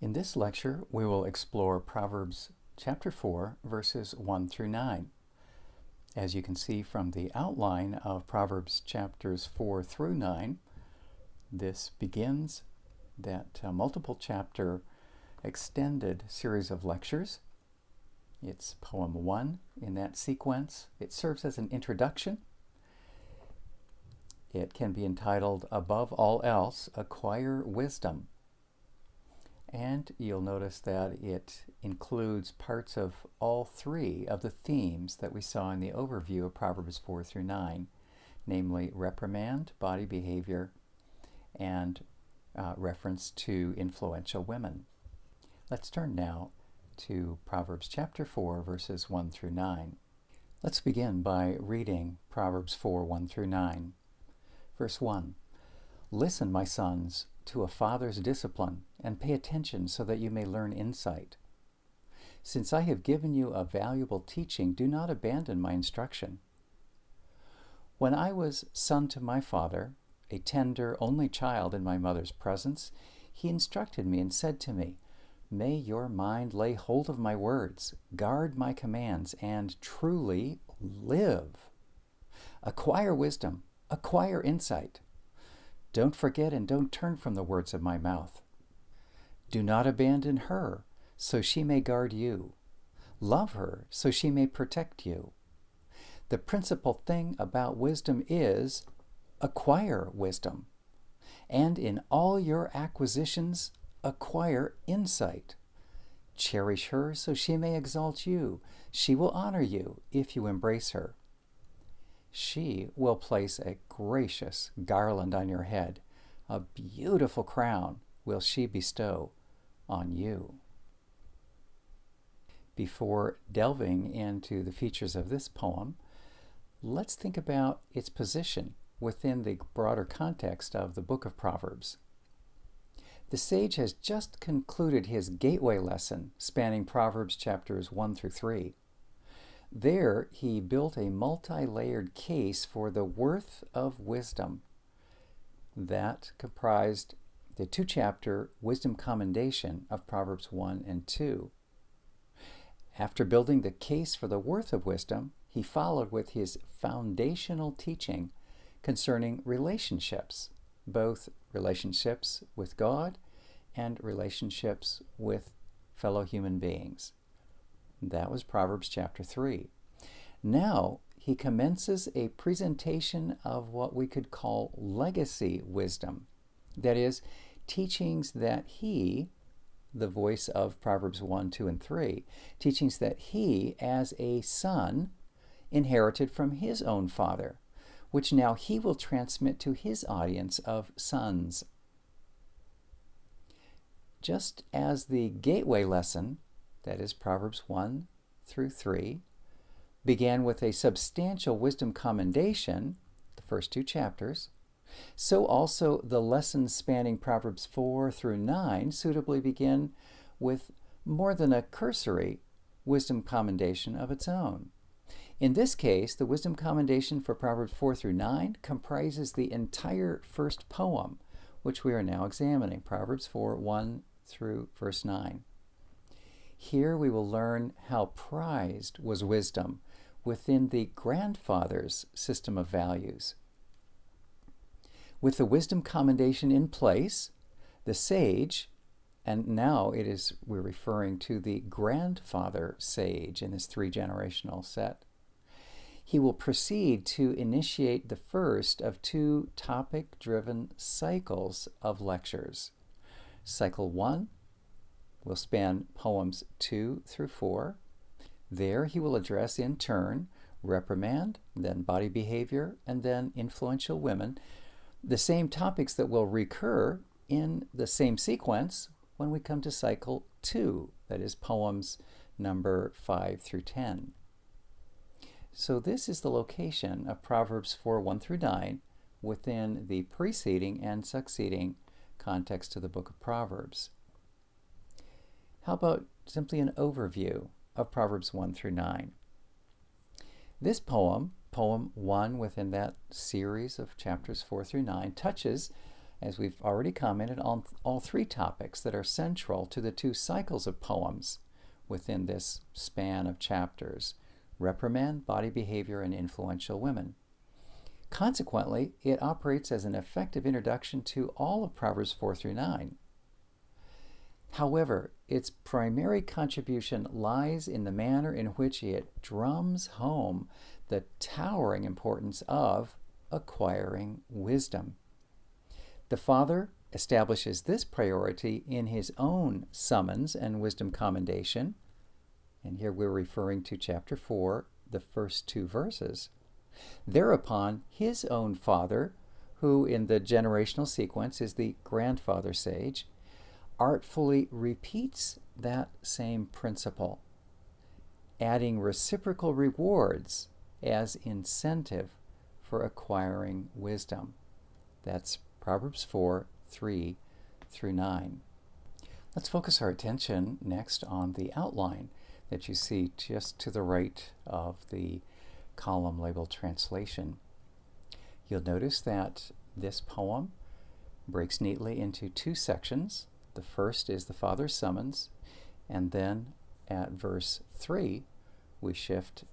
In this lecture, we will explore Proverbs chapter 4, verses 1 through 9. As you can see from the outline of Proverbs chapters 4 through 9, this begins that multiple chapter extended series of lectures. It's poem 1 in that sequence. It serves as an introduction. It can be entitled, Above All Else, Acquire Wisdom. And you'll notice that it includes parts of all three of the themes that we saw in the overview of Proverbs 4 through 9, namely reprimand, body behavior, and reference to influential women. Let's turn now to Proverbs chapter 4, verses 1 through 9. Let's begin by reading Proverbs 4, 1 through 9. Verse 1, Listen, my sons, to a father's discipline, and pay attention so that you may learn insight. Since I have given you a valuable teaching, do not abandon my instruction. When I was son to my father, a tender, only child in my mother's presence, he instructed me and said to me, May your mind lay hold of my words, guard my commands, and truly live. Acquire wisdom, acquire insight. Don't forget and don't turn from the words of my mouth. Do not abandon her, so she may guard you. Love her, so she may protect you. The principal thing about wisdom is acquire wisdom. And in all your acquisitions, acquire insight. Cherish her, so she may exalt you. She will honor you if you embrace her. She will place a gracious garland on your head. A beautiful crown will she bestow on you. Before delving into the features of this poem, let's think about its position within the broader context of the book of Proverbs. The sage has just concluded his gateway lesson spanning Proverbs chapters 1 through 3. There, he built a multi-layered case for the worth of wisdom that comprised the two-chapter wisdom commendation of Proverbs 1 and 2. After building the case for the worth of wisdom, he followed with his foundational teaching concerning relationships, both relationships with God and relationships with fellow human beings. That was Proverbs chapter 3. Now, he commences a presentation of what we could call legacy wisdom. That is, teachings that he, the voice of Proverbs 1, 2, and 3, teachings that he, as a son, inherited from his own father, which now he will transmit to his audience of sons. Just as the gateway lesson, that is Proverbs 1 through 3, began with a substantial wisdom commendation, the first two chapters, so also the lessons spanning Proverbs 4 through 9 suitably begin with more than a cursory wisdom commendation of its own. In this case, the wisdom commendation for Proverbs 4 through 9 comprises the entire first poem, which we are now examining, Proverbs 4, 1 through verse 9. Here we will learn how prized was wisdom within the grandfather's system of values. With the wisdom commendation in place, the sage, and now we're referring to the grandfather sage in this three-generational set, he will proceed to initiate the first of two topic-driven cycles of lectures. Cycle 1 will span poems 2 through 4. There he will address in turn reprimand, then body behavior, and then influential women, the same topics that will recur in the same sequence when we come to cycle 2, that is poems number 5 through 10. So this is the location of Proverbs 4, 1 through 9 within the preceding and succeeding context of the book of Proverbs. How about simply an overview of Proverbs 1 through 9? This poem, poem 1 within that series of chapters 4 through 9, touches as we've already commented, on all three topics that are central to the two cycles of poems within this span of chapters: reprimand, body behavior, and influential women. Consequently, it operates as an effective introduction to all of Proverbs 4 through 9. However, its primary contribution lies in the manner in which it drums home the towering importance of acquiring wisdom. The father establishes this priority in his own summons and wisdom commendation, and here we're referring to chapter 4, the first two verses. Thereupon, his own father, who in the generational sequence is the grandfather sage, artfully repeats that same principle, adding reciprocal rewards as incentive for acquiring wisdom. That's Proverbs 4, 3 through 9. Let's focus our attention next on the outline that you see just to the right of the column labeled translation. You'll notice that this poem breaks neatly into two sections. The first is the father's summons, and then at verse 3 we shift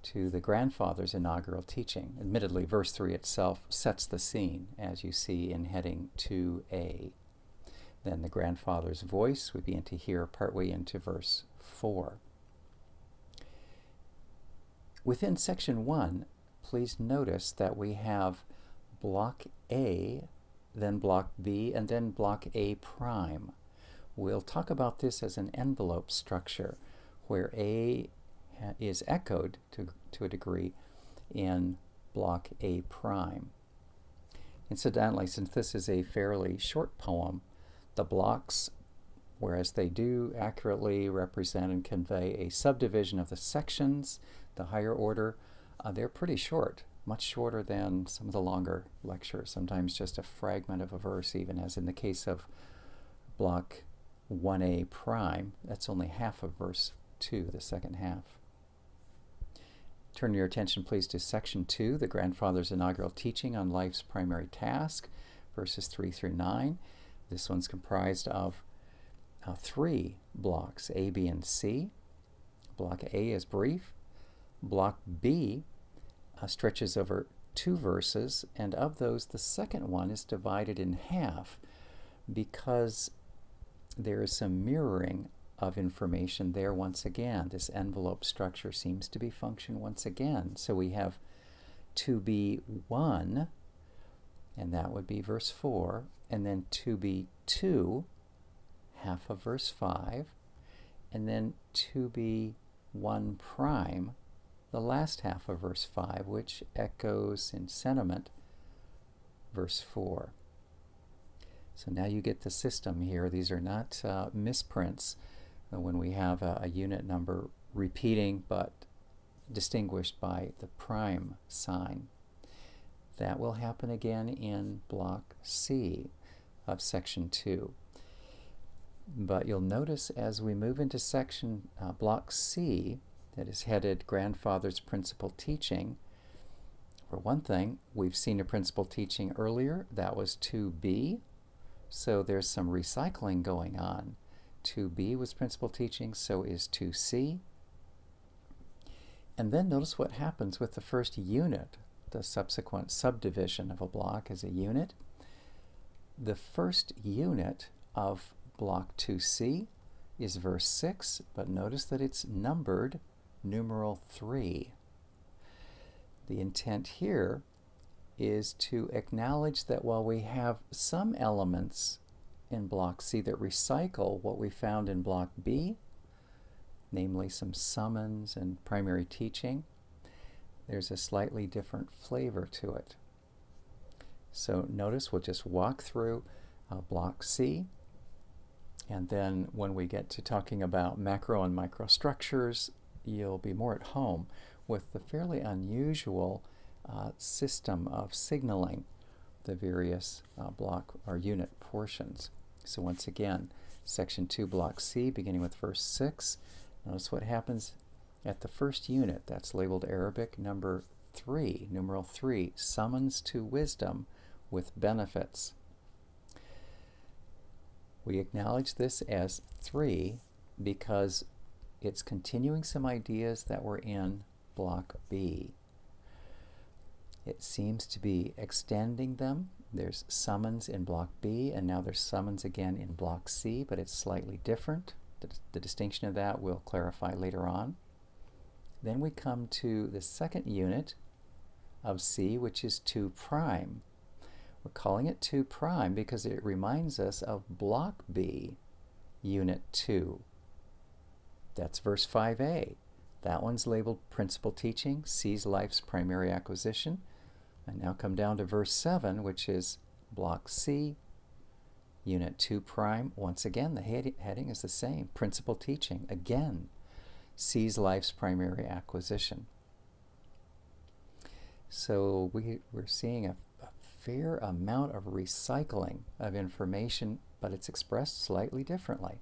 to the grandfather's inaugural teaching. Admittedly, verse 3 itself sets the scene, as you see in heading 2a. Then the grandfather's voice we begin to hear partway into verse 4. Within section 1, please notice that we have block A, then block B, and then block A prime. We'll talk about this as an envelope structure, where A is echoed to a degree in block A prime. Incidentally, since this is a fairly short poem, the blocks, whereas they do accurately represent and convey a subdivision of the sections, the higher order, they're pretty short, much shorter than some of the longer lectures, sometimes just a fragment of a verse, even as in the case of block 1a prime, that's only half of verse 2, the second half. Turn your attention please to section 2, the grandfather's inaugural teaching on life's primary task, verses 3 through 9. This one's comprised of 3 blocks, A, B, and C. Block A is brief. Block B stretches over 2 verses, and of those the second one is divided in half because there is some mirroring of information there once again. This envelope structure seems to be function once again. So we have 2b1, and that would be verse 4, and then 2b2, half of verse 5, and then 2b1 prime, the last half of verse 5, which echoes in sentiment verse 4. So now you get the system here. These are not misprints when we have a unit number repeating but distinguished by the prime sign. That will happen again in block C of section 2. But you'll notice as we move into section block C, that is headed Grandfather's Principal Teaching, for one thing, we've seen a principal teaching earlier. That was 2b. So there's some recycling going on. 2b was principal teaching, so is 2c. And then notice what happens with the first unit, the subsequent subdivision of a block as a unit. The first unit of block 2c is verse 6, but notice that it's numbered numeral 3. The intent here is to acknowledge that while we have some elements in block C that recycle what we found in block B, namely some summons and primary teaching, there's a slightly different flavor to it. So notice we'll just walk through block C, and then when we get to talking about macro and micro structures, you'll be more at home with the fairly unusual system of signaling the various block or unit portions. So once again, section 2, block C, beginning with verse 6. Notice what happens at the first unit. That's labeled Arabic number 3, numeral 3, summons to wisdom with benefits. We acknowledge this as 3 because it's continuing some ideas that were in Block B. It seems to be extending them. There's summons in Block B, and now there's summons again in Block C, but it's slightly different. The distinction of that we'll clarify later on. Then we come to the second unit of C, which is 2 prime. We're calling it 2 prime because it reminds us of Block B, Unit 2. That's verse 5a. That one's labeled Principal Teaching, C's Life's Primary Acquisition. And now come down to verse 7, which is Block C, Unit 2 prime. Once again, the heading is the same, Principal Teaching. Again, C's Life's Primary Acquisition. So we're seeing a fair amount of recycling of information, but it's expressed slightly differently.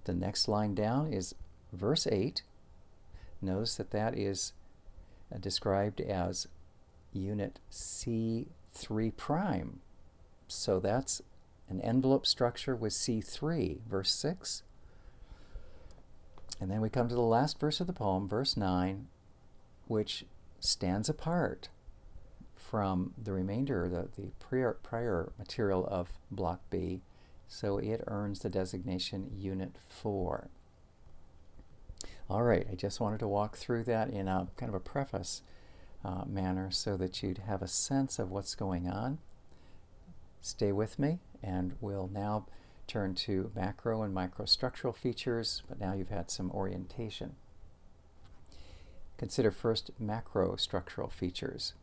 The next line down is verse 8. Notice that that is described as unit C3 prime. So that's an envelope structure with C3, verse 6. And then we come to the last verse of the poem, verse 9, which stands apart from the remainder, the prior material of Block B, so it earns the designation Unit 4. All right, I just wanted to walk through that in a kind of a preface manner so that you'd have a sense of what's going on. Stay with me, and we'll now turn to macro and microstructural features, but now you've had some orientation. Consider first macrostructural features.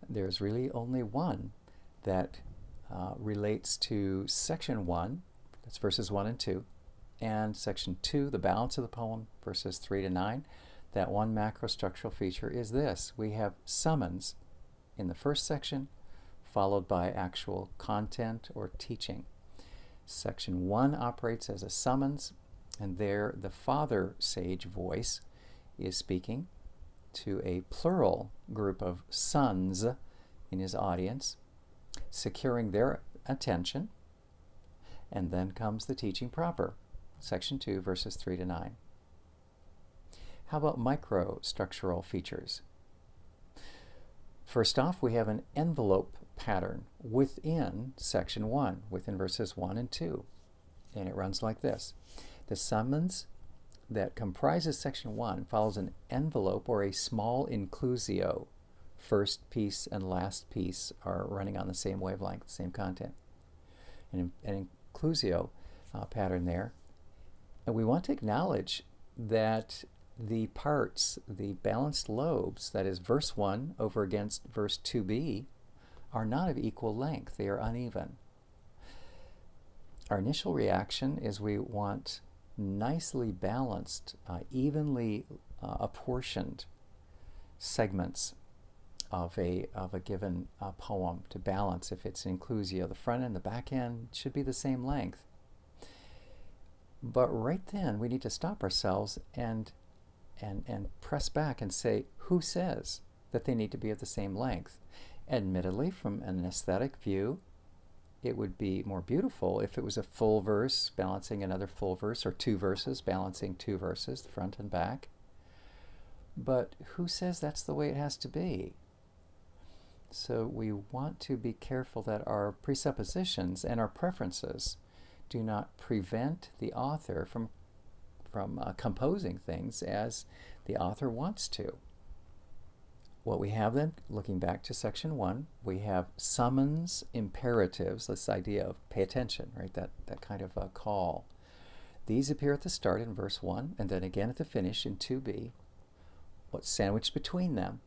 There's really only one that relates to section 1, that's verses 1 and 2, and section 2, the balance of the poem, verses 3 to 9. That one macrostructural feature is this. We have summons in the first section, followed by actual content or teaching. Section 1 operates as a summons, and there the father sage voice is speaking to a plural group of sons in his audience, securing their attention, and then comes the teaching proper, section 2, verses 3 to 9. How about microstructural features? First off, we have an envelope pattern within section 1, within verses 1 and 2, and it runs like this. The summons that comprises section 1 follows an envelope or a small inclusio. First piece and last piece are running on the same wavelength, same content. An inclusio pattern there. And we want to acknowledge that the parts, the balanced lobes, that is verse 1 over against verse 2b, are not of equal length. They are uneven. Our initial reaction is we want nicely balanced, evenly apportioned segments of a given poem to balance. If it's an inclusio, the front and the back end should be the same length. But right then we need to stop ourselves and press back and say, who says that they need to be of the same length? Admittedly, from an aesthetic view, it would be more beautiful if it was a full verse balancing another full verse, or 2 verses balancing 2 verses, front and back. But who says that's the way it has to be? So we want to be careful that our presuppositions and our preferences do not prevent the author from composing things as the author wants to. What we have then, looking back to section 1, we have summons imperatives, this idea of pay attention, right? That kind of a call. These appear at the start in verse 1, and then again at the finish in 2b. What's sandwiched between them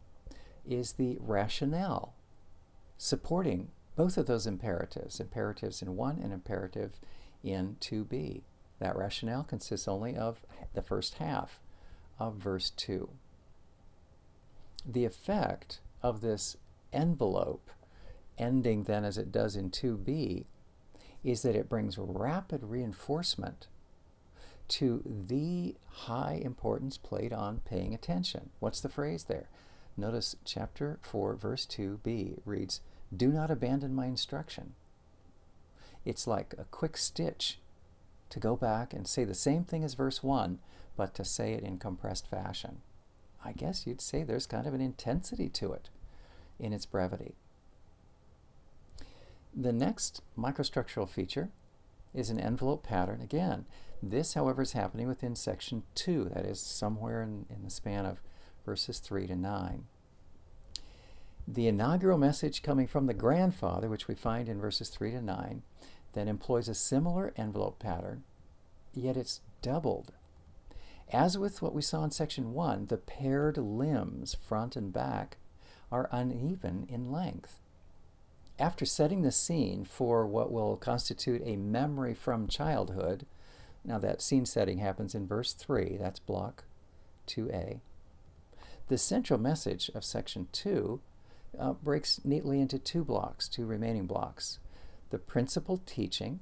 is the rationale supporting both of those imperatives, imperatives in 1 and imperative in 2b. That rationale consists only of the first half of verse 2. The effect of this envelope, ending then as it does in 2b, is that it brings rapid reinforcement to the high importance played on paying attention. What's the phrase there? Notice chapter 4, verse 2b reads, "Do not abandon my instruction." It's like a quick stitch to go back and say the same thing as verse 1, but to say it in compressed fashion. I guess you'd say there's kind of an intensity to it in its brevity. The next microstructural feature is an envelope pattern. Again, this, however, is happening within section 2, that is somewhere in the span of verses 3 to 9. The inaugural message coming from the grandfather, which we find in verses 3 to 9, then employs a similar envelope pattern, yet it's doubled. As with what we saw in section 1, the paired limbs, front and back, are uneven in length. After setting the scene for what will constitute a memory from childhood, now that scene setting happens in verse 3, that's block 2a. The central message of section 2 breaks neatly into two remaining blocks. The principal teaching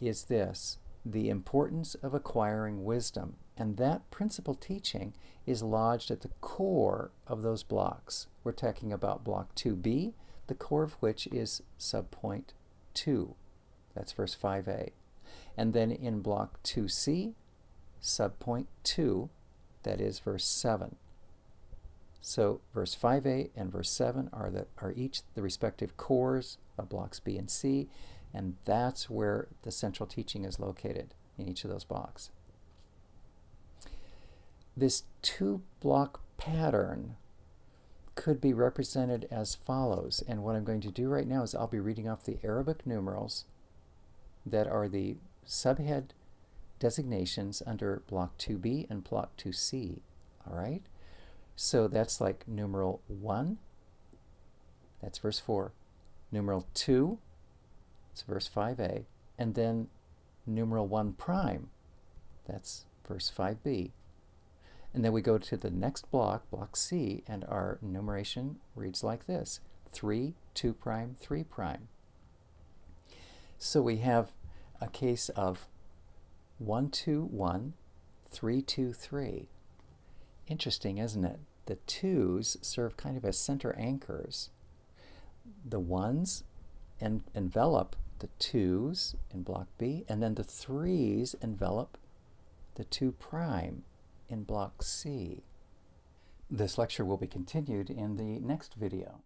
is this: the importance of acquiring wisdom. And that principal teaching is lodged at the core of those blocks. We're talking about block 2b, the core of which is subpoint 2. That's verse 5a. And then in block 2c, subpoint 2, that is verse 7. So verse 5a and verse 7 are each the respective cores of blocks B and C, and that's where the central teaching is located in each of those blocks. This two-block pattern could be represented as follows, and what I'm going to do right now is I'll be reading off the Arabic numerals that are the subhead designations under block 2b and block 2c, all right? So that's like numeral 1, that's verse 4. Numeral 2, it's verse 5a. And then numeral 1 prime, that's verse 5b. And then we go to the next block, block C, and our numeration reads like this: 3, 2 prime, 3 prime. So we have a case of 1, 2, 1, 3, 2, 3. Interesting, isn't it? The 2's serve kind of as center anchors. The 1's envelop the 2's in block B, and then the 3's envelop the 2 prime in block C. This lecture will be continued in the next video.